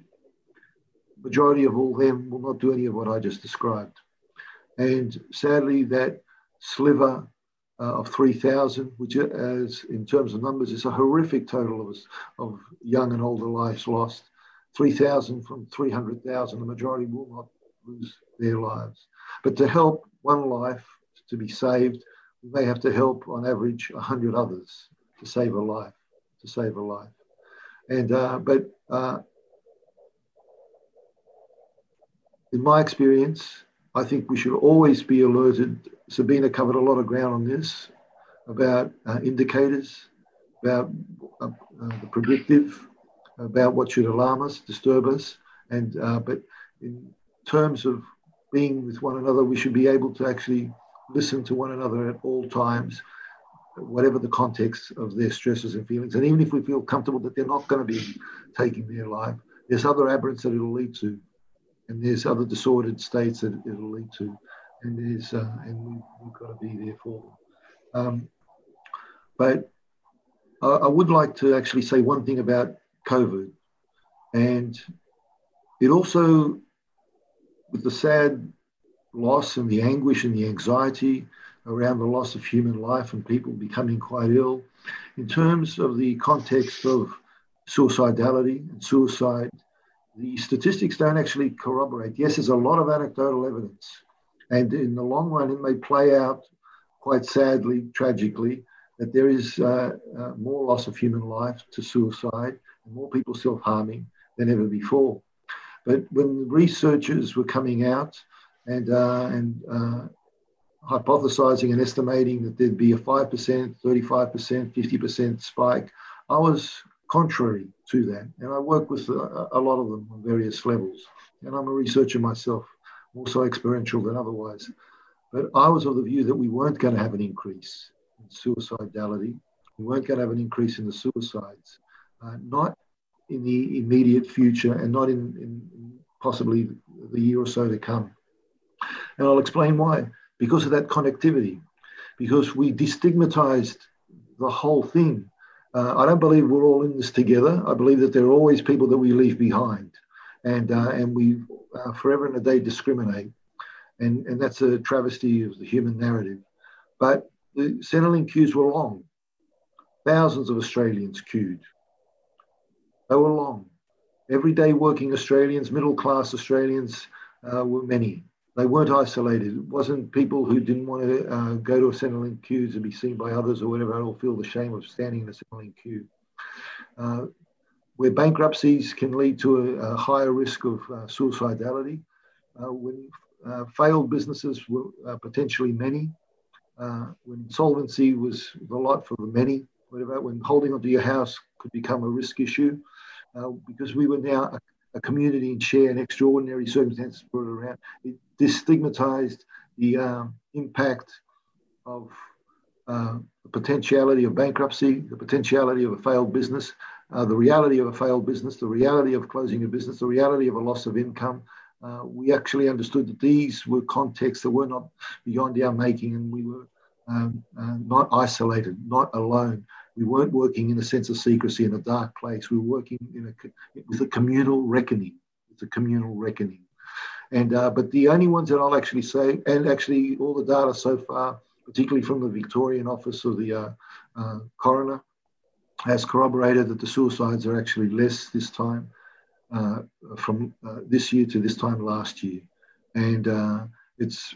majority of all them will not do any of what I just described. And sadly, that sliver of 3,000, which is, in terms of numbers, is a horrific total of young and older lives lost. 3,000 from 300,000, the majority will not lose their lives. But to help one life to be saved, we may have to help on average 100 others to save a life, And in my experience, I think we should always be alerted. Sabina covered a lot of ground on this, about indicators, about the predictive, about what should alarm us, disturb us. But in terms of being with one another, we should be able to actually listen to one another at all times, whatever the context of their stresses and feelings. And even if we feel comfortable that they're not going to be taking their life, there's other aberrants that it'll lead to. And there's other disordered states that it'll lead to. And we've got to be there for them. But I would like to actually say one thing about COVID. And it also, with the sad loss and the anguish and the anxiety around the loss of human life and people becoming quite ill, in terms of the context of suicidality and suicide, the statistics don't actually corroborate. Yes, there's a lot of anecdotal evidence. And in the long run, it may play out quite sadly, tragically, that there is more loss of human life to suicide and more people self-harming than ever before. But when researchers were coming out and hypothesizing and estimating that there'd be a 5%, 35%, 50% spike, I was contrary to that. And I work with a lot of them on various levels. And I'm a researcher myself, more so experiential than otherwise. But I was of the view that we weren't going to have an increase in suicidality. We weren't going to have an increase in the suicides, not in the immediate future and not in possibly the year or so to come. And I'll explain why. Because of that connectivity, because we destigmatized the whole thing. I don't believe we're all in this together. I believe that there are always people that we leave behind, and we forever and a day discriminate. And that's a travesty of the human narrative. But the Centrelink queues were long. Thousands of Australians queued. They were long. Everyday working Australians, middle-class Australians were many. They weren't isolated. It wasn't people who didn't want to go to a Centrelink queue to be seen by others or whatever, or feel the shame of standing in a Centrelink queue. Where bankruptcies can lead to a higher risk of suicidality, when failed businesses were potentially many, when insolvency was the lot for the many, whatever, when holding onto your house could become a risk issue, because we were now a community and share and extraordinary circumstances brought around. It destigmatized the impact of the potentiality of bankruptcy, the potentiality of a failed business, the reality of a failed business, the reality of closing a business, the reality of a loss of income. We actually understood that these were contexts that were not beyond our making, and we were not isolated, not alone. We weren't working in a sense of secrecy in a dark place. We were working with a communal reckoning. It's a communal reckoning. And but the only ones that I'll actually say, and actually all the data so far, particularly from the Victorian Office of the Coroner, has corroborated that the suicides are actually less this time, from this year to this time last year. And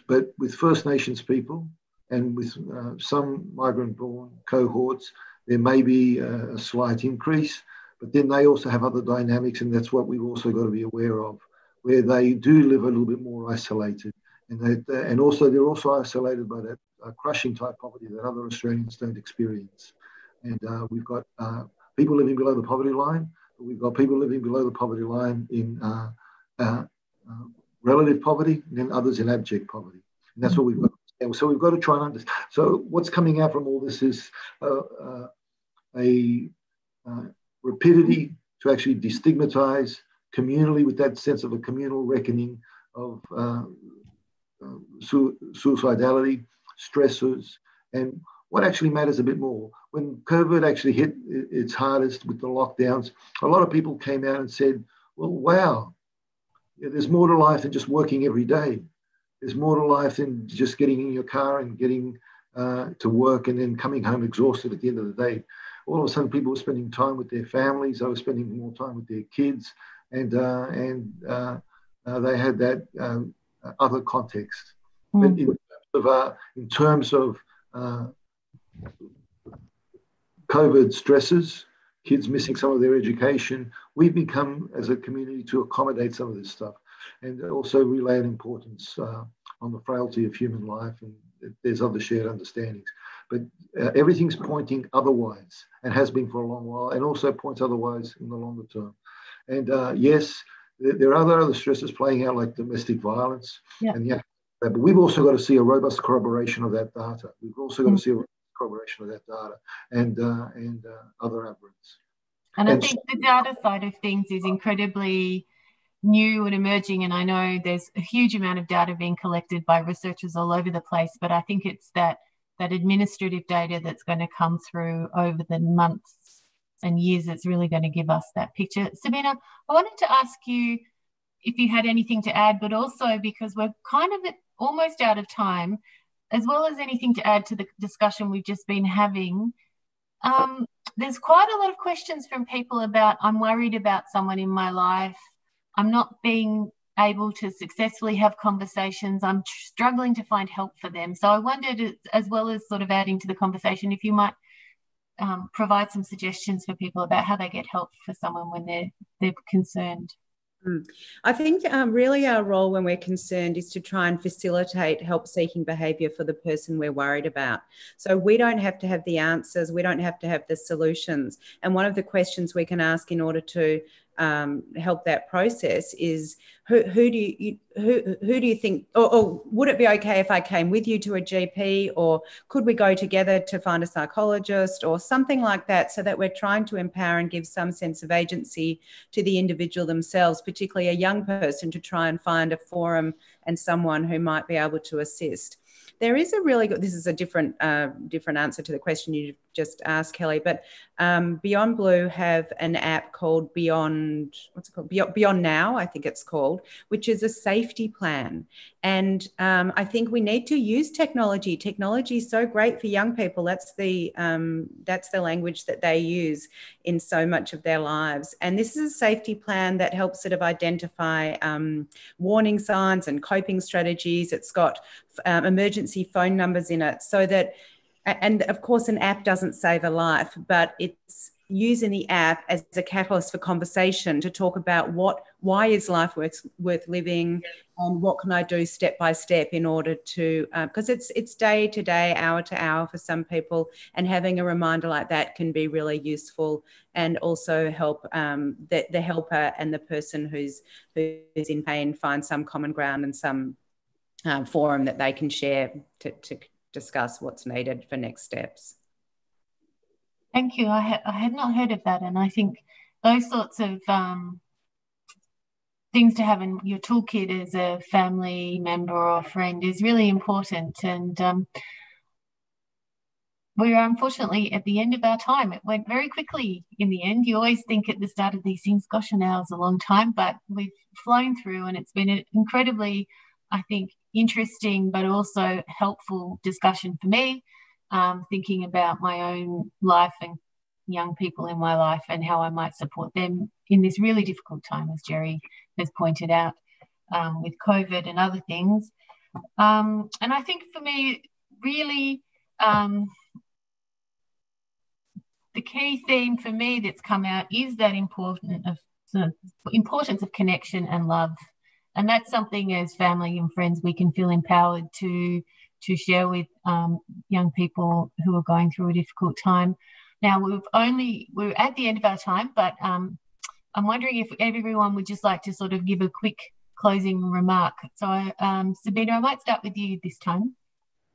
but with First Nations people and with some migrant-born cohorts, there may be a slight increase, but then they also have other dynamics, and that's what we've also got to be aware of, where they do live a little bit more isolated. And also they're also isolated by that crushing type poverty that other Australians don't experience. And we've got people living below the poverty line, but we've got people living below the poverty line in relative poverty, and then others in abject poverty. And that's what we've got. And so we've got to try and understand. So what's coming out from all this is a rapidity to actually destigmatize communally, with that sense of a communal reckoning of suicidality, stressors, and what actually matters a bit more. When COVID actually hit its hardest with the lockdowns, a lot of people came out and said, well, wow, there's more to life than just working every day. There's more to life than just getting in your car and getting to work and then coming home exhausted at the end of the day. All of a sudden, people were spending time with their families. They were spending more time with their kids. and they had that other context. But in terms of COVID stresses, kids missing some of their education, we've become as a community to accommodate some of this stuff, and also relay an importance on the frailty of human life, and there's other shared understandings. But everything's pointing otherwise, and has been for a long while, and also points otherwise in the longer term. And yes, there are other stresses playing out, like domestic violence, and but we've also got to see a robust corroboration of that data. We've also got to see a corroboration of that data and other evidence. And I think the data side of things is incredibly new and emerging, and I know there's a huge amount of data being collected by researchers all over the place, but I think it's that administrative data that's going to come through over the months and years that's really going to give us that picture. Sabina, I wanted to ask you if you had anything to add, but also because we're kind of almost out of time, as well as anything to add to the discussion we've just been having. There's quite a lot of questions from people about, I'm worried about someone in my life, I'm not being able to successfully have conversations, I'm struggling to find help for them. So I wondered, as well as sort of adding to the conversation, if you might provide some suggestions for people about how they get help for someone when they're concerned. I think really our role when we're concerned is to try and facilitate help-seeking behaviour for the person we're worried about. So we don't have to have the answers, we don't have to have the solutions. And one of the questions we can ask in order to help that process is, who do you think, or would it be okay if I came with you to a GP, or could we go together to find a psychologist, or something like that, so that we're trying to empower and give some sense of agency to the individual themselves, particularly a young person, to try and find a forum and someone who might be able to assist. There is a really good, this is a different answer to the question you just asked, Kelly, but Beyond Blue have an app called Beyond Now, I think it's called, which is a safety plan. And I think we need to use technology. Technology is so great for young people. That's the language that they use in so much of their lives. And this is a safety plan that helps sort of identify warning signs and coping strategies. It's got emergency phone numbers in it, so that, and of course an app doesn't save a life, but it's using the app as a catalyst for conversation to talk about why is life worth living, and what can I do step by step in order to, because it's day to day, hour to hour for some people, and having a reminder like that can be really useful, and also help the helper and the person who's in pain find some common ground and some forum that they can share to discuss what's needed for next steps. Thank you. I had not heard of that, and I think those sorts of things to have in your toolkit as a family member or friend is really important. And we are unfortunately at the end of our time. It went very quickly in the end. You always think at the start of these things, gosh, an hour's a long time, but we've flown through, and it's been an incredibly, I think, interesting but also helpful discussion for me, thinking about my own life and young people in my life and how I might support them in this really difficult time, as Gerry has pointed out, with COVID and other things. And I think for me, really, the key theme for me that's come out is that importance of connection and love. And that's something as family and friends we can feel empowered to share with young people who are going through a difficult time. Now, we're at the end of our time, but I'm wondering if everyone would just like to sort of give a quick closing remark. So, Sabina, I might start with you this time.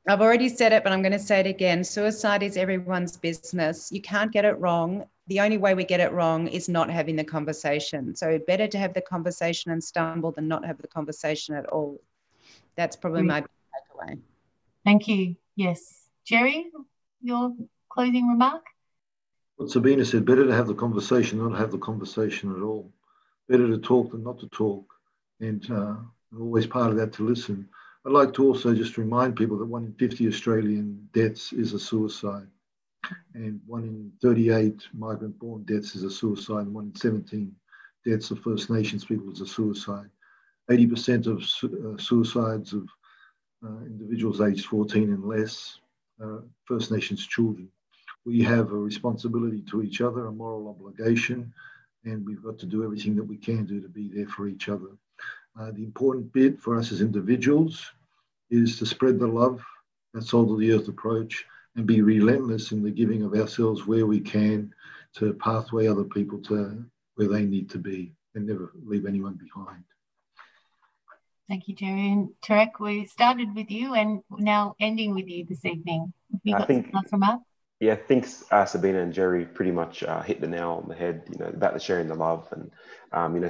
I've already said it, but I'm going to say it again. Suicide is everyone's business. You can't get it wrong. The only way we get it wrong is not having the conversation. So better to have the conversation and stumble than not have the conversation at all. That's probably my takeaway. Thank you. Yes. Gerry, your closing remark? What Sabina said, better to have the conversation than not have the conversation at all. Better to talk than not to talk. And always part of that to listen. I'd like to also just remind people that 1 in 50 Australian deaths is a suicide, and 1 in 38 migrant-born deaths is a suicide, and 1 in 17 deaths of First Nations people as a suicide. 80% of suicides of individuals aged 14 and less, First Nations children. We have a responsibility to each other, a moral obligation, and we've got to do everything that we can do to be there for each other. The important bit for us as individuals is to spread the love, that salt of the earth approach, and be relentless in the giving of ourselves where we can to pathway other people to where they need to be and never leave anyone behind. Thank you, Gerry. And Tareq, we started with you and now ending with you this evening. Have you got something else, Remark? Yeah, I think Sabina and Gerry pretty much hit the nail on the head, about the sharing the love. And,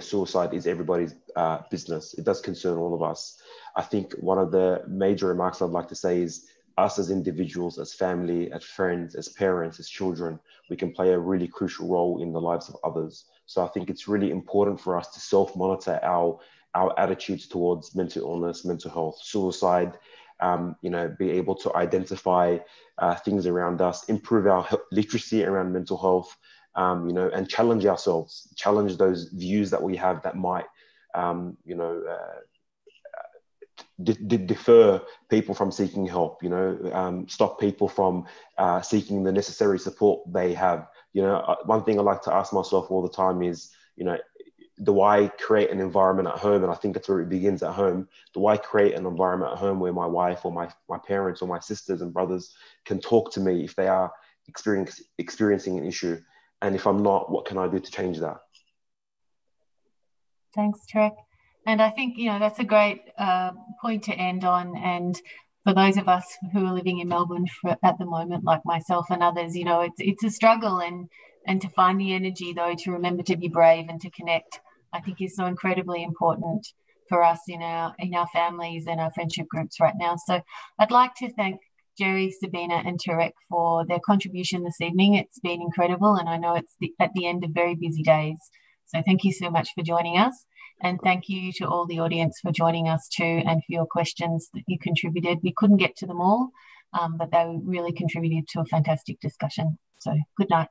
suicide is everybody's business. It does concern all of us. I think one of the major remarks I'd like to say is us as individuals, as family, as friends, as parents, as children, we can play a really crucial role in the lives of others. So I think it's really important for us to self-monitor our attitudes towards mental illness, mental health, suicide, be able to identify things around us, improve our literacy around mental health, and challenge ourselves, challenge those views that we have that might, defer people from seeking help, stop people from seeking the necessary support they have. One thing I like to ask myself all the time is, do I create an environment at home? And I think that's where it begins, at home. Do I create an environment at home where my wife or my parents or my sisters and brothers can talk to me if they are experiencing an issue? And if I'm not, what can I do to change that? Thanks, Tareq. And I think, that's a great point to end on. And for those of us who are living in Melbourne at the moment, like myself and others, it's a struggle. And to find the energy, though, to remember to be brave and to connect, I think is so incredibly important for us in our families and our friendship groups right now. So I'd like to thank Gerry, Sabina and Tareq for their contribution this evening. It's been incredible, and I know it's at the end of very busy days. So thank you so much for joining us. And thank you to all the audience for joining us too, and for your questions that you contributed. We couldn't get to them all, but they really contributed to a fantastic discussion. So good night.